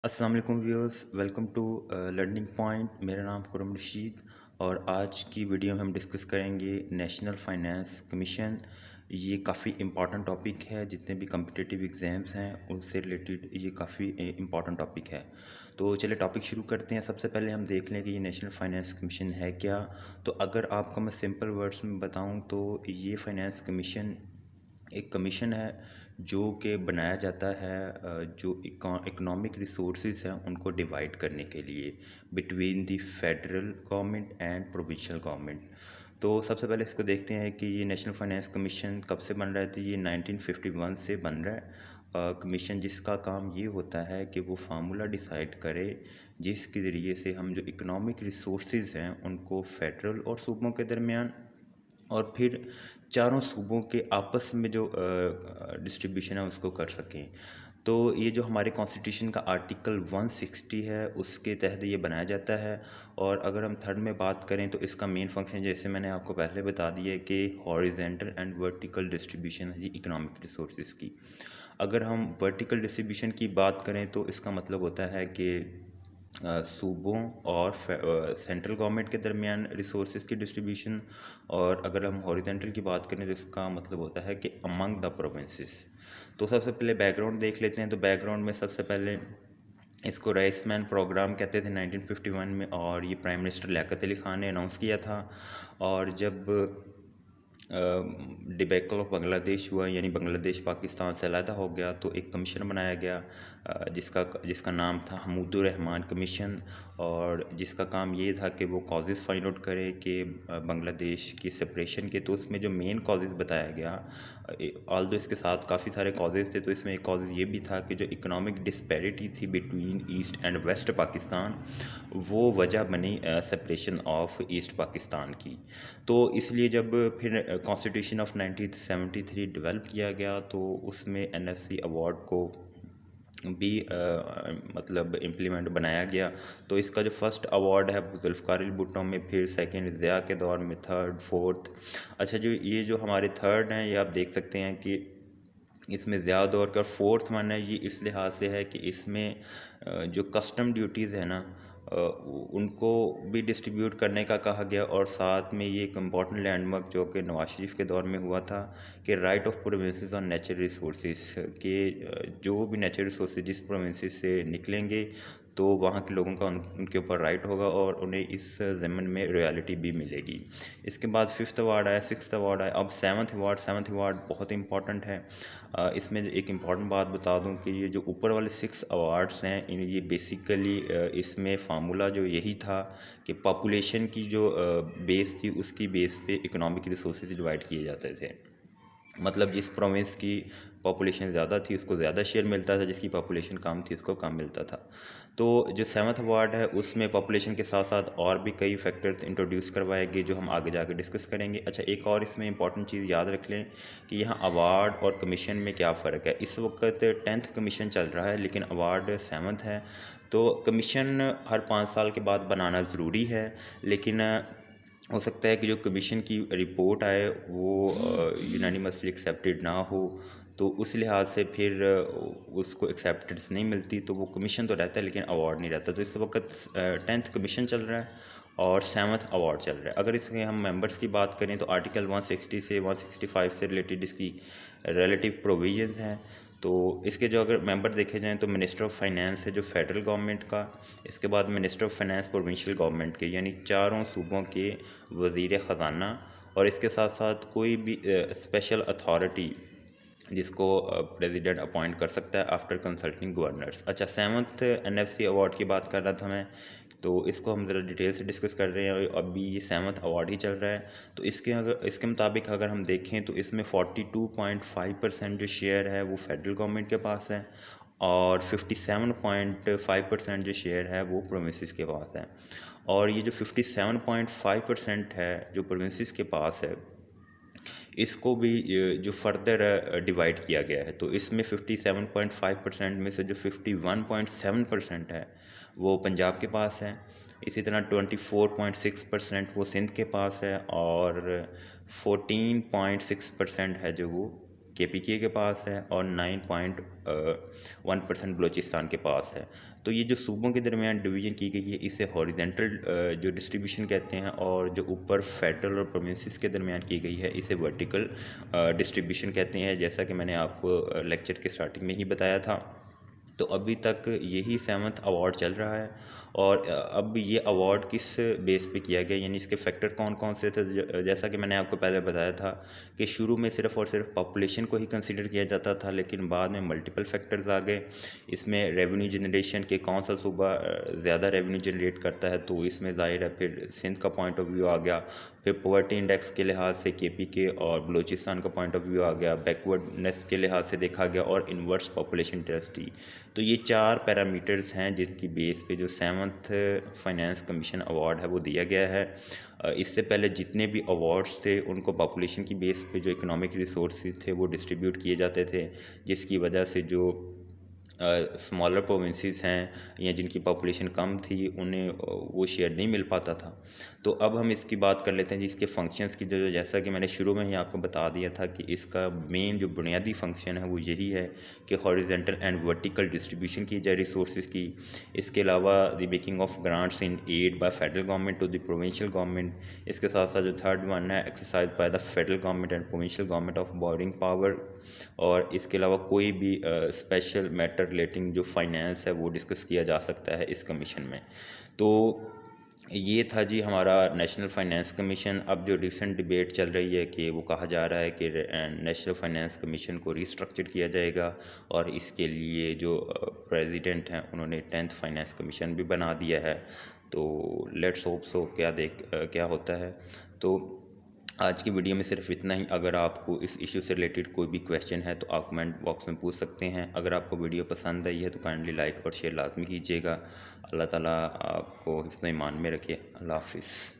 अस्सलाम वालेकुम viewers, welcome to learning point. मेरा नाम खुरम रशीद और आज की वीडियो में हम डिस्कस करेंगे नेशनल फाइनेंस कमीशन। ये काफ़ी इम्पॉर्टेंट टॉपिक है, जितने भी कम्पिटिटिव एग्ज़ाम्स हैं उनसे रिलेटेड ये काफ़ी इम्पॉर्टेंट टॉपिक है। तो चलिए टॉपिक शुरू करते हैं। सबसे पहले हम देख लें कि ये नेशनल फाइनेंस कमीशन है क्या। तो अगर आपको मैं सिंपल वर्ड्स में बताऊँ तो ये फाइनेंस कमीशन एक कमीशन है जो कि बनाया जाता है जो इकोनॉमिक रिसोर्सेज हैं उनको डिवाइड करने के लिए between the federal government and provincial government. तो सबसे पहले इसको देखते हैं कि ये नेशनल फाइनेंस कमीशन कब से बन रहा है। तो ये 1951 से बन रहा है कमीशन, जिसका काम ये होता है कि वो फार्मूला डिसाइड करे जिसके ज़रिए से हम जो इकोनॉमिक रिसोर्सेज हैं उनको फेडरल और सूबों के दरमियान और फिर चारों सूबों के आपस में जो डिस्ट्रीब्यूशन है उसको कर सकें। तो ये जो हमारे कॉन्स्टिट्यूशन का आर्टिकल 160 है उसके तहत ये बनाया जाता है। और अगर हम थर्ड में बात करें तो इसका मेन फंक्शन, जैसे मैंने आपको पहले बता दिया है, कि हॉरिजेंटल एंड वर्टिकल डिस्ट्रीब्यूशन है जी इकोनॉमिक रिसोर्सेज की। अगर हम वर्टिकल डिस्ट्रीब्यूशन की बात करें तो इसका मतलब होता है कि सूबों और सेंट्रल गवर्नमेंट के दरमियान रिसोर्सेज की डिस्ट्रीब्यूशन। और अगर हम हॉरिजेंटल की बात करें तो इसका मतलब होता है कि अमंग द प्रोविंसेस। तो सबसे पहले बैकग्राउंड देख लेते हैं। तो बैकग्राउंड में सबसे पहले इसको राइसमैन प्रोग्राम कहते थे 1951 में, और ये प्राइम मिनिस्टर लियाकत अली ख़ान ने अनाउंस किया था। और जब डिबेकल ऑफ बांग्लादेश हुआ, यानी बांग्लादेश पाकिस्तान से अलहदा हो गया, तो एक कमीशन बनाया गया जिसका नाम था हमूदुर रहमान कमीशन। और जिसका काम ये था कि वो कॉजेज़ फाइंड आउट करे कि बांग्लादेश की सेपरेशन के। तो उसमें जो मेन कॉजेज़ बताया गया, ऑल्दो इसके साथ काफ़ी सारे कॉजेज़ थे, तो इसमें एक कॉज ये भी था कि जो इकोनॉमिक डिस्पैरिटी थी between East and West Pakistan, वो वजह बनी सेपरेशन ऑफ ईस्ट पाकिस्तान की। तो इसलिए जब फिर कॉन्स्टिट्यूशन ऑफ 1973 डेवलप किया गया तो उसमें एनएफसी अवार्ड को भी मतलब इम्प्लीमेंट बनाया गया। तो इसका जो फर्स्ट अवार्ड है जुल्फ़िकार अली भुट्टो में, फिर सेकंड ज़िया के दौर में, थर्ड, फोर्थ। अच्छा, जो हमारे थर्ड हैं ये आप देख सकते हैं कि इसमें ज़िया दौर का फोर्थ वन है। ये इस लिहाज से है कि इसमें जो कस्टम ड्यूटीज़ है ना, उनको भी डिस्ट्रीब्यूट करने का कहा गया। और साथ में ये एक इम्पॉर्टेंट लैंडमार्क जो कि नवाज शरीफ के दौर में हुआ था कि right of provinces on natural resources के, जो भी नेचुरल रिसोर्सेज जिस प्रोविंसेस से निकलेंगे तो वहाँ के लोगों का उनके ऊपर राइट होगा और उन्हें इस ज़मीन में रॉयल्टी भी मिलेगी। इसके बाद फिफ्थ अवार्ड आया, सिक्स्थ अवार्ड आया, अब सेवन्थ अवार्ड बहुत इंपॉर्टेंट है। इसमें एक इम्पॉर्टेंट बात बता दूं कि ये जो ऊपर वाले 6 अवार्ड्स हैं ये बेसिकली इसमें फार्मूला जो यही था कि पॉपुलेशन की जो बेस थी उसकी बेस पे इकोनॉमिक रिसोर्सेज डिवाइड किए जाते थे। मतलब जिस प्रोविंस की पॉपुलेशन ज़्यादा थी उसको ज़्यादा शेयर मिलता था, जिसकी पॉपुलेशन कम थी उसको कम मिलता था। तो जो सेवन्थ अवार्ड है उसमें पॉपुलेशन के साथ साथ और भी कई फैक्टर्स इंट्रोड्यूस करवाए गए जो हम आगे जाकर डिस्कस करेंगे। अच्छा, एक और इसमें इंपॉर्टेंट चीज़ याद रख लें कि यहाँ अवार्ड और कमीशन में क्या फ़र्क है। इस वक्त 10th कमीशन चल रहा है लेकिन अवार्ड सेवन्थ है। तो कमीशन हर 5 साल के बाद बनाना ज़रूरी है, लेकिन हो सकता है कि जो कमीशन की रिपोर्ट आए वो यूनानिमसली एक्सेप्टेड ना हो, तो उस लिहाज से फिर उसको एक्सेप्टेंस नहीं मिलती, तो वो कमीशन तो रहता है लेकिन अवार्ड नहीं रहता। तो इस वक्त 10th कमीशन चल रहा है और सेवन्थ अवार्ड चल रहा है। अगर इसके हम मेंबर्स की बात करें तो आर्टिकल 160 से 165 से रिलेटेड इसकी रिलेटिव प्रोविजंस हैं। तो इसके जो अगर मेंबर देखे जाएँ तो मिनिस्टर ऑफ फाइनेंस है जो फेडरल गवर्नमेंट का, इसके बाद minister of finance provincial government के, यानी चारों सूबों के वज़ीर ख़जाना, और इसके साथ साथ कोई भी स्पेशल अथॉरिटी जिसको प्रेसिडेंट अपॉइंट कर सकता है आफ्टर कंसल्टिंग गवर्नर्स। अच्छा, सेवन्थ एनएफसी अवार्ड की बात कर रहा था मैं, तो इसको हम ज़रा डिटेल से डिस्कस कर रहे हैं। अभी ये सेवन्थ अवार्ड ही चल रहा है। तो इसके मुताबिक अगर हम देखें तो इसमें 42.5% जो शेयर है वो फेडरल गवर्नमेंट के पास है और 57.5% जो शेयर है वो प्रोविंसेस के पास है। और ये जो 57.5% है जो प्रोविंसेस के पास है, इसको भी जो फर्दर डिवाइड किया गया है। तो इसमें 57.5% में से जो 51.7% है वो पंजाब के पास है। इसी तरह 24.6% वो सिंध के पास है और 14.6% है जो वो KPK के पास है और 9.1% बलूचिस्तान के पास है। तो ये जो सूबों के दरमियान डिवीज़न की गई है इसे हॉरिजेंटल जो डिस्ट्रीब्यूशन कहते हैं, और जो ऊपर फेडरल और प्रोविंसेस के दरमियान की गई है इसे वर्टिकल डिस्ट्रीब्यूशन कहते हैं, जैसा कि मैंने आपको लेक्चर के स्टार्टिंग में ही बताया था। तो अभी तक यही 7th अवार्ड चल रहा है, और अब ये अवार्ड किस बेस पे किया गया, यानी इसके फैक्टर कौन कौन से थे। जैसा कि मैंने आपको पहले बताया था कि शुरू में सिर्फ़ और सिर्फ पॉपुलेशन को ही कंसीडर किया जाता था, लेकिन बाद में मल्टीपल फैक्टर्स आ गए। इसमें रेवेन्यू जनरेशन के कौन सा सूबा ज़्यादा रेवेन्यू जनरेट करता है, तो इसमें ज़ाहिर है फिर सिंध का पॉइंट ऑफ व्यू आ गया। फिर पॉवर्टी इंडेक्स के लिहाज से KPK और बलूचिस्तान का पॉइंट ऑफ व्यू आ गया। बैकवर्डनेस के लिहाज से देखा गया, और इन्वर्स पॉपुलेशन डेंसिटी। तो ये 4 पैरामीटर्स हैं जिनकी बेस पे जो 7th फाइनेंस कमीशन अवार्ड है वो दिया गया है। इससे पहले जितने भी अवार्ड्स थे उनको पॉपुलेशन की बेस पे जो इकोनॉमिक रिसोर्सेज थे वो डिस्ट्रीब्यूट किए जाते थे, जिसकी वजह से जो स्मॉलर प्रोविंसेस हैं या जिनकी पॉपुलेशन कम थी उन्हें वो शेयर नहीं मिल पाता था। तो अब हम इसकी बात कर लेते हैं जिसके फंक्शंस की, जो जैसा कि मैंने शुरू में ही आपको बता दिया था कि इसका मेन जो बुनियादी फंक्शन है वो यही है कि हॉरिजेंटल एंड वर्टिकल डिस्ट्रीब्यूशन की जाए रिसोर्सेज की। इसके अलावा the making of grants in aid by federal government to the provincial government. इसके साथ साथ जो थर्ड वन है exercise by the federal government and provincial government of borrowing power. और इसके अलावा कोई भी स्पेशल मैटर रिलेटिंग जो फाइनेंस है वो डिस्कस किया जा सकता है इस कमीशन में। तो ये था जी हमारा नेशनल फाइनेंस कमीशन। अब जो रिसेंट डिबेट चल रही है कि वो कहा जा रहा है कि नेशनल फाइनेंस कमीशन को रिस्ट्रक्चर किया जाएगा, और इसके लिए जो प्रेसिडेंट हैं उन्होंने 10th फाइनेंस कमीशन भी बना दिया है। तो लेट्स होप सो क्या होता है। तो आज की वीडियो में सिर्फ इतना ही। अगर आपको इस इशू से रिलेटेड कोई भी क्वेश्चन है तो आप कमेंट बॉक्स में पूछ सकते हैं। अगर आपको वीडियो पसंद आई है तो काइंडली लाइक और शेयर लाजमी कीजिएगा। अल्लाह ताला आपको हिफ्ज़-ए-ईमान में रखे। अल्लाह हाफिज़।